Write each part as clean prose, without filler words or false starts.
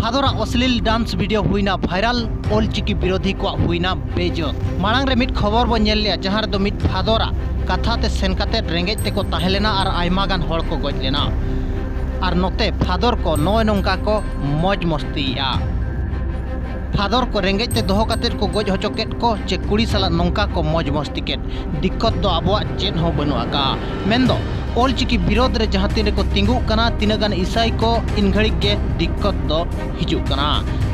फादरा अश्लील dance video हुईना viral ऑलचिकी विरोधी को हुईना बेइज्जत। मांग रे मिट खबर बन नेल लिया जहां दो मिट फादरा कथा ते सेन काते रेंगेज ते को ताहेलेना और आयमा गान हड़ को गज लेना और नोते फादर को नय नंका को मौज मस्तीया। फादर को रेंगेज ते दोहो काते को गज हचोकेट को चे कुड़ी साला नंका को मौज मस्ती केट दिक्कत दो आबो चेन हो बनुआ का मेंदो ऑलचिकी विरोध रे जहां तीन को तिंगु कना तीन गान ईसाई को इन घड़ी के दिक्कत दो हिजु कना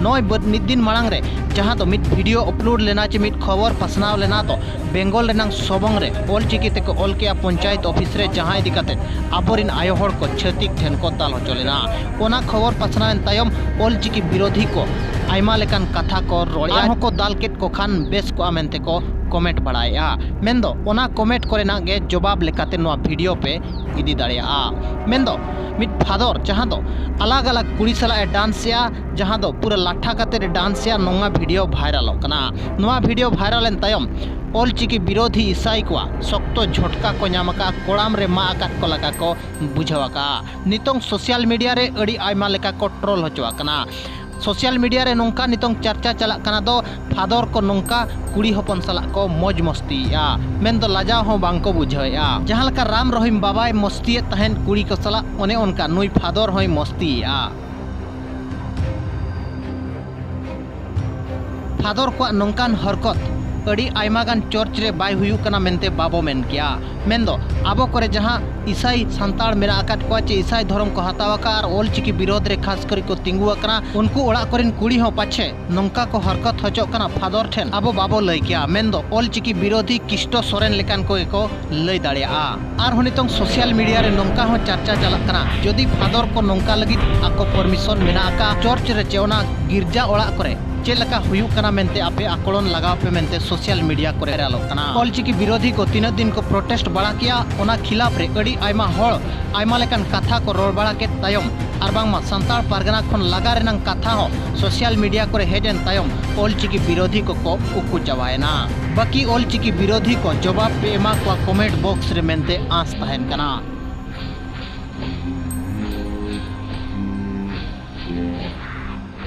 नय मिद दिन मांग रे जहां दो मिट वीडियो अपलोड लेना चे मिट खबर पासनाव लेना तो बेंगल रेनांग सबंग रे ऑलचिकी ते को ऑल के पंचायत ऑफिस रे जहां इदी काते आबोरिन आयो हड़ को छतिक ठेन को ताल हो चलेना ओना खबर पासनावन तायम ऑलचिकी विरोधी को आयमा लेकान कथा को रोड़िया को दाल केट को खान बेस को आमेंते को कमेंट बढ़ाया मेंदो ओना कमेंट करेना गे जवाब लेकाते नोआ वीडियो पे इदी दाड़िया मेंदो मिट फादर जहां दो अलग अलग कुड़ी सला डांस या जहां दो पूरा लाठा काते डांस या नोंगा वीडियो वायरल कना नोआ वीडियो वायरल एन तायम ऑलचिकी विरोधी ईसाई को शक्तो झटका को नामका कोड़ाम रे मा आकात को लगा को बुझावाका नितोंग सोशल मीडिया रे अड़ी आयमा लेका को ट्रोल होचवा कना सोशल मीडिया रे नोंका नितोंग चर्चा चला कना दो फादर को नोंका कुड़ी हपन सला को मौज मस्तीया मेन दो लाजा हो बांग को बुझाया जहां लका राम रहीम बाबाय मस्ती तहन कुड़ी को सला ओने उनका नुई फादर होय मस्तीया फादर को नोंकान हरकत अड़ी आयमागान चर्च रे बाय हुयु कना मेनते बाबो मेन किया मेंदो आबो करे जहां ईसाई संताड़ मेरा आकाट को चे ईसाई धर्म को हतावाका और ऑलचिकी विरोध रे खास करी को तिंगुआ कना उनको ओड़ा करिन कुड़ी हो पाछे नोंका को हरकत हचो कना फादर ठेन आबो बाबो लय किया मेंदो ऑलचिकी विरोधी किष्टो सोरेन लेकान को लय दाड़िया आर होनितों सोशल मीडिया रे नोंका हो चर्चा चला कना जदि फादर को नोंका लगित आको परमिशन मेना का चर्च रे चेवना गिरजा ओड़ा करे चेलका हुयु कना मेनते आपे आकलन लगाव पे मेनते सोशल मीडिया को रेरालो कना ऑलचिकी विरोधी को 3 दिन को प्रोटेस्ट बड़ा किया ओना खिलाफ रे अड़ी आयमा हड़ आयमा लेकान कथा को रोड बड़ा के तायम आर बांगमा संताल पारगना खन लगा रेनांग कथा हो सोशल मीडिया को हेजन तायम ऑलचिकी विरोधी को उकु चावायना बाकी ऑलचिकी विरोधी को जवाब पे एमा को कमेंट बॉक्स रे मेनते आस तहन कना।